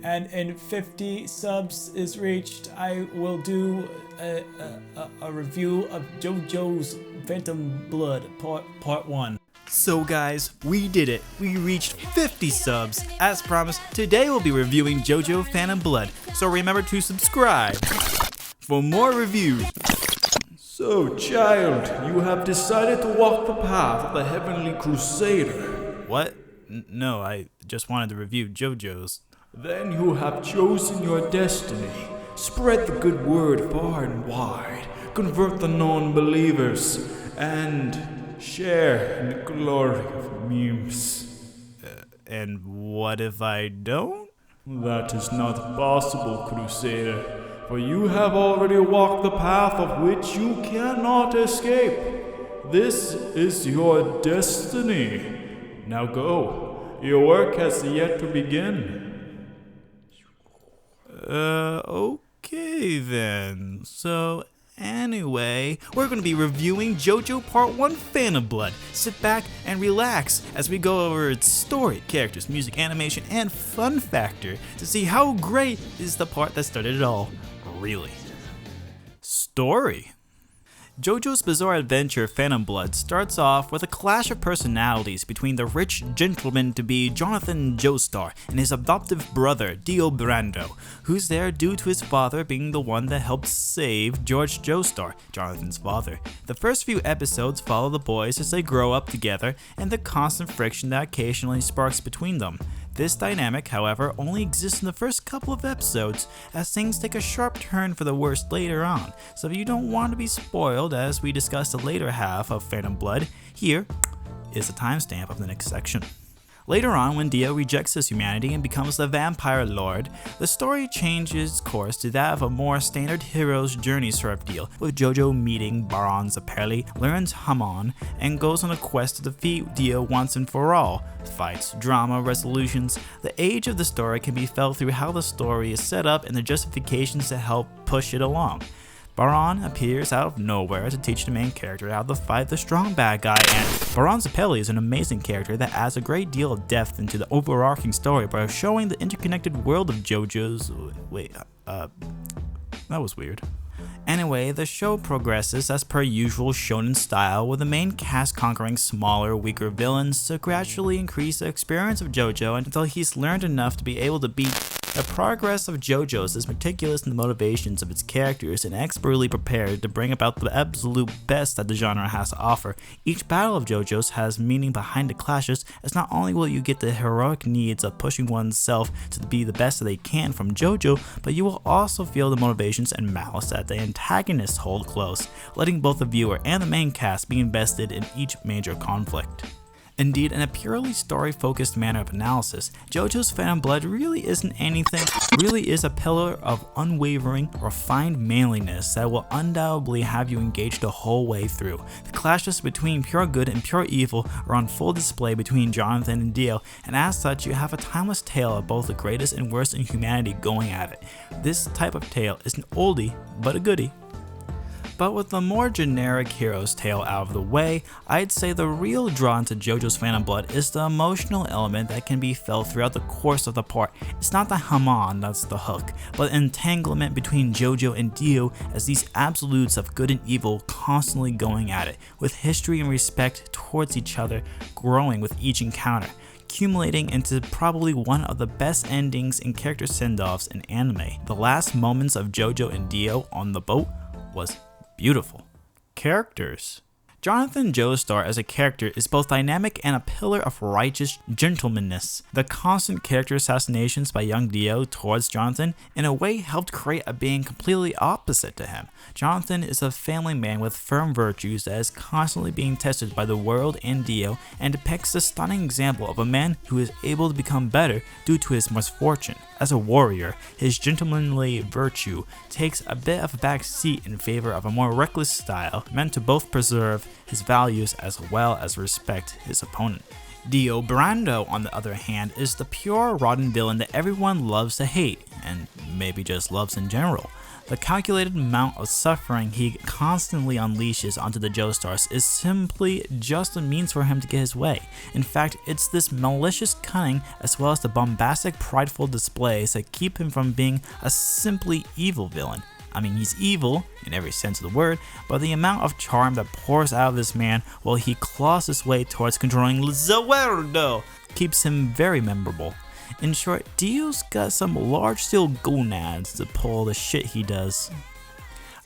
and 50 subs is reached, I will do a review of Jojo's Phantom Blood Part 1. So guys, we did it. We reached 50 subs. As promised, today we'll be reviewing Jojo Phantom Blood, so remember to subscribe for more reviews. So, child, you have decided to walk the path of the Heavenly Crusader. What? No, I just wanted to review Jojo's. Then you have chosen your destiny. Spread the good word far and wide. Convert the non-believers. And share in the glory of memes. And what if I don't? That is not possible, Crusader. For you have already walked the path of which you cannot escape. This is your destiny. Now go. Your work has yet to begin. Okay then. So anyway, we're going to be reviewing Jojo Part 1 Phantom Blood. Sit back and relax as we go over its story, characters, music, animation, and fun factor to see how great is the part that started it all. Really. Story. Jojo's bizarre adventure Phantom Blood starts off with a clash of personalities between the rich gentleman-to-be Jonathan Joestar and his adoptive brother Dio Brando, who's there due to his father being the one that helped save George Joestar, Jonathan's father. The first few episodes follow the boys as they grow up together and the constant friction that occasionally sparks between them. This dynamic, however, only exists in the first couple of episodes, as things take a sharp turn for the worse later on, so if you don't want to be spoiled as we discuss the later half of Phantom Blood, here is a timestamp of the next section. Later on, when Dio rejects his humanity and becomes the Vampire Lord, the story changes course to that of a more standard hero's journey sort of deal, with Jojo meeting Baron Zapelli, learns Hamon, and goes on a quest to defeat Dio once and for all. Fights, drama, resolutions. The age of the story can be felt through how the story is set up and the justifications that help push it along. Baron appears out of nowhere to teach the main character how to fight the strong bad guy, and Baron Zapelli is an amazing character that adds a great deal of depth into the overarching story by showing the interconnected world of Jojo's... that was weird. Anyway, the show progresses as per usual shonen style, with the main cast conquering smaller, weaker villains to gradually increase the experience of Jojo until he's learned enough to be able to beat. The progress of JoJo's is meticulous in the motivations of its characters and expertly prepared to bring about the absolute best that the genre has to offer. Each battle of JoJo's has meaning behind the clashes, as not only will you get the heroic needs of pushing oneself to be the best that they can from JoJo, but you will also feel the motivations and malice that the antagonists hold close, letting both the viewer and the main cast be invested in each major conflict. Indeed, in a purely story-focused manner of analysis, Jojo's Phantom Blood really isn't anything, really is a pillar of unwavering, refined manliness that will undoubtedly have you engaged the whole way through. The clashes between pure good and pure evil are on full display between Jonathan and Dio, and as such you have a timeless tale of both the greatest and worst in humanity going at it. This type of tale is an oldie, but a goodie. But with the more generic hero's tale out of the way, I'd say the real draw into Jojo's Phantom Blood is the emotional element that can be felt throughout the course of the part. It's not the Hamon that's the hook, but the entanglement between Jojo and Dio as these absolutes of good and evil constantly going at it, with history and respect towards each other growing with each encounter, accumulating into probably one of the best endings in character send-offs in anime. The last moments of Jojo and Dio on the boat was beautiful. Characters. Jonathan Joestar as a character is both dynamic and a pillar of righteous gentlemanness. The constant character assassinations by young Dio towards Jonathan in a way helped create a being completely opposite to him. Jonathan is a family man with firm virtues that is constantly being tested by the world and Dio, and depicts a stunning example of a man who is able to become better due to his misfortune. As a warrior, his gentlemanly virtue takes a bit of a back seat in favor of a more reckless style meant to both preserve his values as well as respect his opponent. Dio Brando, on the other hand, is the pure rotten villain that everyone loves to hate, and maybe just loves in general. The calculated amount of suffering he constantly unleashes onto the Joestars is simply just a means for him to get his way. In fact, it's this malicious cunning as well as the bombastic, prideful displays that keep him from being a simply evil villain. I mean, he's evil in every sense of the word, but the amount of charm that pours out of this man while he claws his way towards controlling the world keeps him very memorable. In short, Dio's got some large steel gonads to pull the shit he does.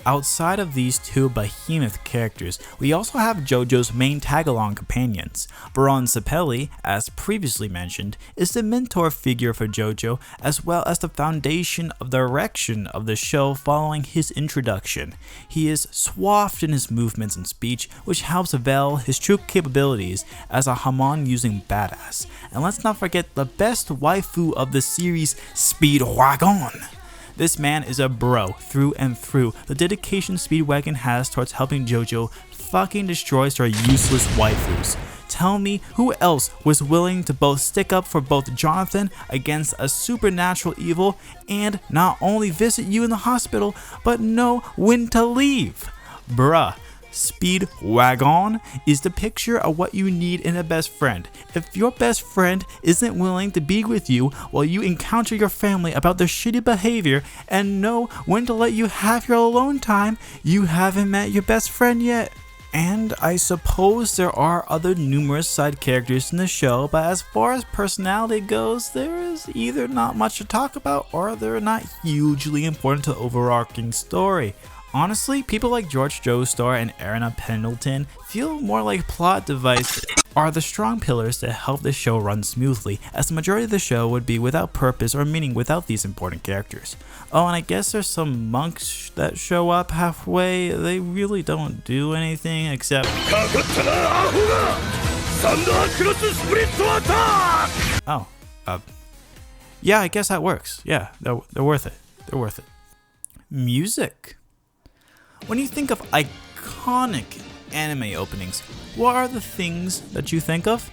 Outside of these two behemoth characters, we also have Jojo's main tag-along companions. Baron Sapelli, as previously mentioned, is the mentor figure for Jojo, as well as the foundation of the direction of the show following his introduction. He is suave in his movements and speech, which helps veil his true capabilities as a Hamon-using badass. And let's not forget the best waifu of the series, Speedwagon. This man is a bro through and through. The dedication Speedwagon has towards helping Jojo fucking destroys their useless waifus. Tell me who else was willing to both stick up for both Jonathan against a supernatural evil and not only visit you in the hospital, but know when to leave? Bruh. Speedwagon is the picture of what you need in a best friend. If your best friend isn't willing to be with you while you encounter your family about their shitty behavior and know when to let you have your alone time, you haven't met your best friend yet. And I suppose there are other numerous side characters in the show, but as far as personality goes, there is either not much to talk about or they're not hugely important to the overarching story. Honestly, people like George Joestar and Erina Pendleton feel more like plot devices are the strong pillars that help the show run smoothly, as the majority of the show would be without purpose or meaning without these important characters. Oh, and I guess there's some monks that show up halfway. They really don't do anything except... yeah, I guess that works. Yeah, they're worth it. They're worth it. Music. When you think of iconic anime openings, what are the things that you think of?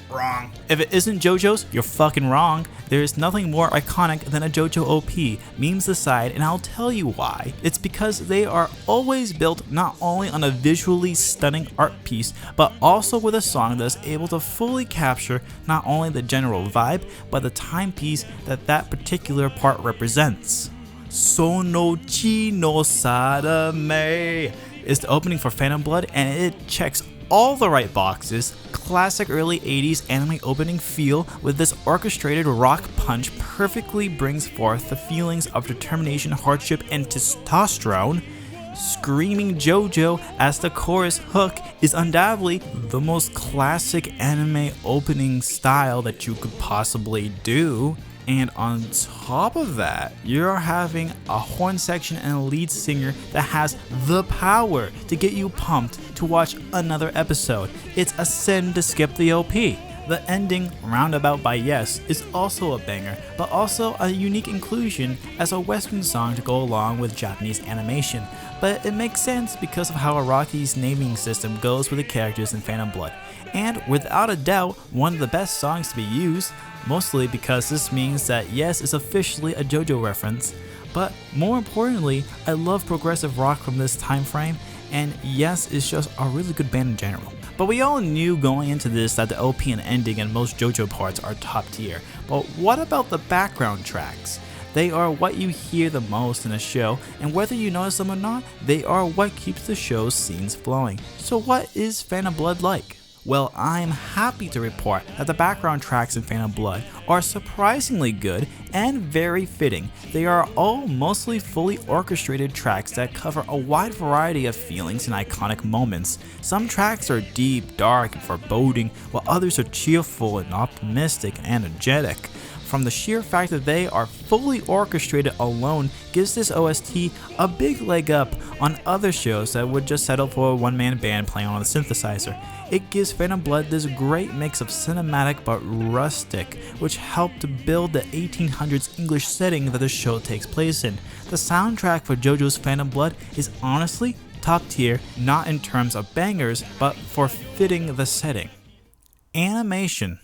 Wrong. If it isn't JoJo's, you're fucking wrong. There is nothing more iconic than a JoJo OP, memes aside, and I'll tell you why. It's because they are always built not only on a visually stunning art piece, but also with a song that is able to fully capture not only the general vibe, but the timepiece that that particular part represents. Sono Chi no Sadame is the opening for Phantom Blood, and it checks all the right boxes. Classic early 80s anime opening feel with this orchestrated rock punch perfectly brings forth the feelings of determination, hardship, and testosterone. Screaming JoJo as the chorus hook is undoubtedly the most classic anime opening style that you could possibly do. And on top of that, you're having a horn section and a lead singer that has the power to get you pumped to watch another episode. It's a sin to skip the OP. The ending, Roundabout by Yes, is also a banger, but also a unique inclusion as a Western song to go along with Japanese animation. But it makes sense because of how Araki's naming system goes with the characters in Phantom Blood. And without a doubt, one of the best songs to be used, mostly because this means that Yes is officially a JoJo reference. But more importantly, I love progressive rock from this time frame, and Yes is just a really good band in general. But we all knew going into this that the OP and ending and most JoJo parts are top tier. But what about the background tracks? They are what you hear the most in a show, and whether you notice them or not, they are what keeps the show's scenes flowing. So what is Phantom Blood like? Well, I'm happy to report that the background tracks in Phantom Blood are surprisingly good and very fitting. They are all mostly fully orchestrated tracks that cover a wide variety of feelings and iconic moments. Some tracks are deep, dark, and foreboding, while others are cheerful and optimistic and energetic. From the sheer fact that they are fully orchestrated alone gives this OST a big leg up on other shows that would just settle for a one-man band playing on a synthesizer. It gives Phantom Blood this great mix of cinematic but rustic, which helped to build the 1800s English setting that the show takes place in. The soundtrack for JoJo's Phantom Blood is honestly top tier, not in terms of bangers, but for fitting the setting. Animation.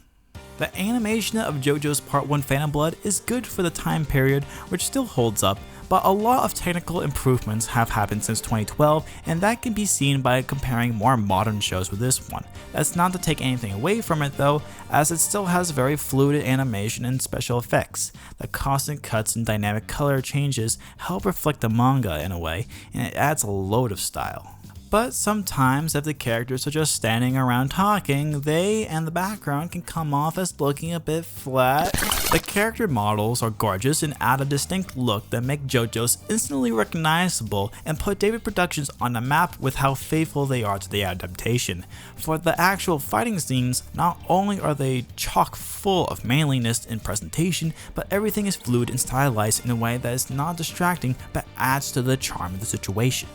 The animation of JoJo's Part 1 Phantom Blood is good for the time period, which still holds up, but a lot of technical improvements have happened since 2012, and that can be seen by comparing more modern shows with this one. That's not to take anything away from it though, as it still has very fluid animation and special effects. The constant cuts and dynamic color changes help reflect the manga in a way, and it adds a load of style. But sometimes if the characters are just standing around talking, they and the background can come off as looking a bit flat. The character models are gorgeous and add a distinct look that make JoJo's instantly recognizable and put David Productions on the map with how faithful they are to the adaptation. For the actual fighting scenes, not only are they chock full of manliness in presentation, but everything is fluid and stylized in a way that is not distracting but adds to the charm of the situation.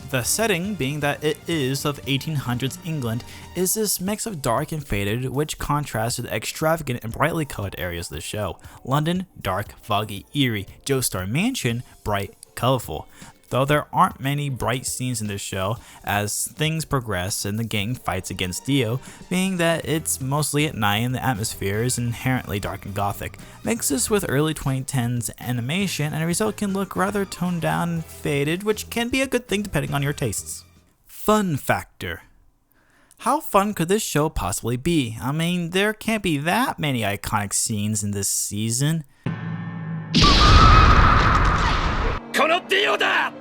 The setting, being that it is of 1800s England, is this mix of dark and faded, which contrasts to the extravagant and brightly colored areas of the show. London, dark, foggy, eerie. Joestar Mansion, bright, colorful. Though there aren't many bright scenes in this show as things progress and the gang fights against Dio, being that it's mostly at night and the atmosphere is inherently dark and gothic. Mix this with early 2010s animation and the result can look rather toned down and faded, which can be a good thing depending on your tastes. Fun factor. How fun could this show possibly be? I mean, there can't be that many iconic scenes in this season. このディオだ。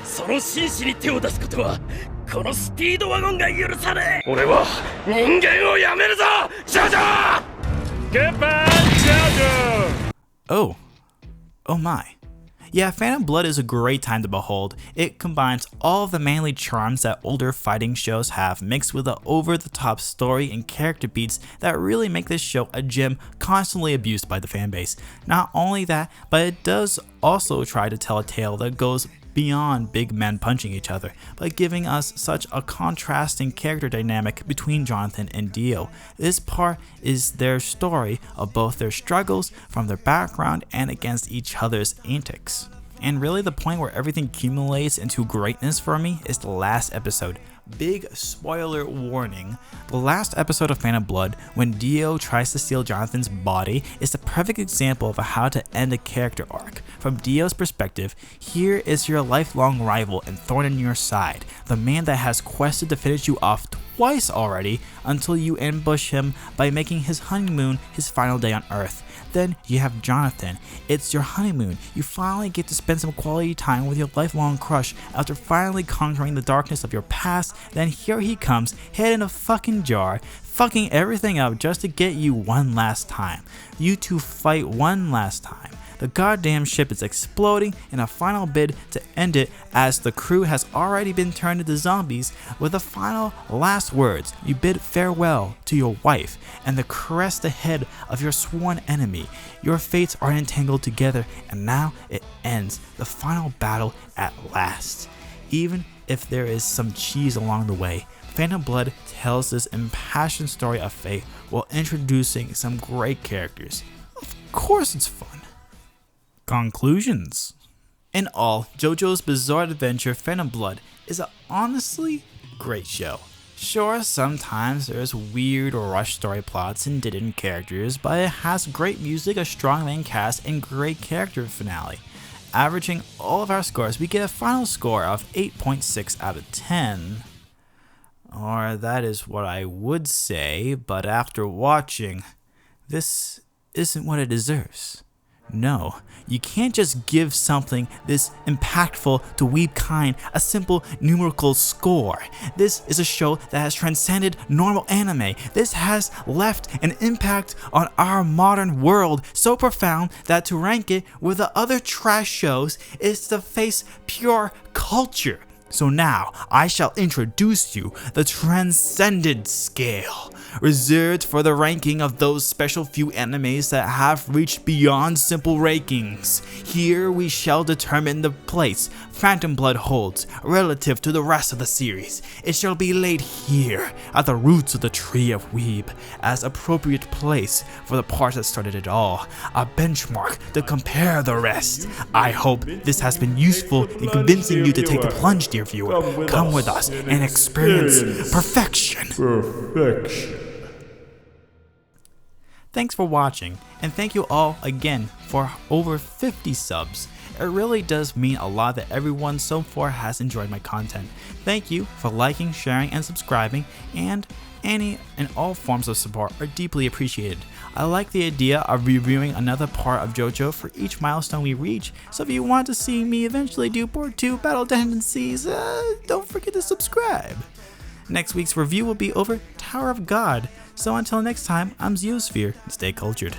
その紳士に手を出すことはこのスピードワゴンが許さねえ。俺は人間をやめるぞ、ジョジョ。 Goodbye, Jojo! Oh my. Yeah, Phantom Blood is a great time to behold. It combines all of the manly charms that older fighting shows have, mixed with the over-the-top story and character beats that really make this show a gem constantly abused by the fanbase. Not only that, but it does also try to tell a tale that goes beyond big men punching each other, by giving us such a contrasting character dynamic between Jonathan and Dio. This part is their story of both their struggles from their background and against each other's antics. And really the point where everything accumulates into greatness for me is the last episode. Big spoiler warning, the last episode of Phantom Blood, when Dio tries to steal Jonathan's body, is the perfect example of how to end a character arc. From Dio's perspective, here is your lifelong rival and thorn in your side, the man that has quested to finish you off twice already until you ambush him by making his honeymoon his final day on Earth. Then you have Jonathan. It's your honeymoon. You finally get to spend some quality time with your lifelong crush after finally conquering the darkness of your past. Then here he comes, head in a fucking jar, fucking everything up just to get you one last time. You two fight one last time. The goddamn ship is exploding in a final bid to end it, as the crew has already been turned into zombies. With the final last words, you bid farewell to your wife and the crest ahead of your sworn enemy. Your fates are entangled together, and now it ends, the final battle at last. Even if there is some cheese along the way, Phantom Blood tells this impassioned story of fate while introducing some great characters. Of course it's fun. Conclusions. In all, JoJo's Bizarre Adventure Phantom Blood is an honestly great show. Sure, sometimes there's weird or rushed story plots and didn't characters, but it has great music, a strong main cast, and great character finale. Averaging all of our scores, we get a final score of 8.6 out of 10. Or that is what I would say, but after watching, this isn't what it deserves. No, you can't just give something this impactful to weeb kind a simple numerical score. This is a show that has transcended normal anime. This has left an impact on our modern world so profound that to rank it with the other trash shows is to face pure culture. So now, I shall introduce you the Transcended Scale, reserved for the ranking of those special few animes that have reached beyond simple rankings. Here we shall determine the place Phantom Blood holds relative to the rest of the series. It shall be laid here, at the roots of the tree of Weeb, as appropriate place for the part that started it all, a benchmark to compare the rest. I hope this has been useful in convincing you to take the plunge, dear viewer. Come with us and experience perfection. Thanks for watching, and thank you all again for over 50 subs. It really does mean a lot that everyone so far has enjoyed my content. Thank you for liking, sharing, and subscribing, and any and all forms of support are deeply appreciated. I like the idea of reviewing another part of Jojo for each milestone we reach, so if you want to see me eventually do part 2 Battle Tendencies, don't forget to subscribe. Next week's review will be over Tower of God, so until next time, I'm Zeosphere, stay cultured.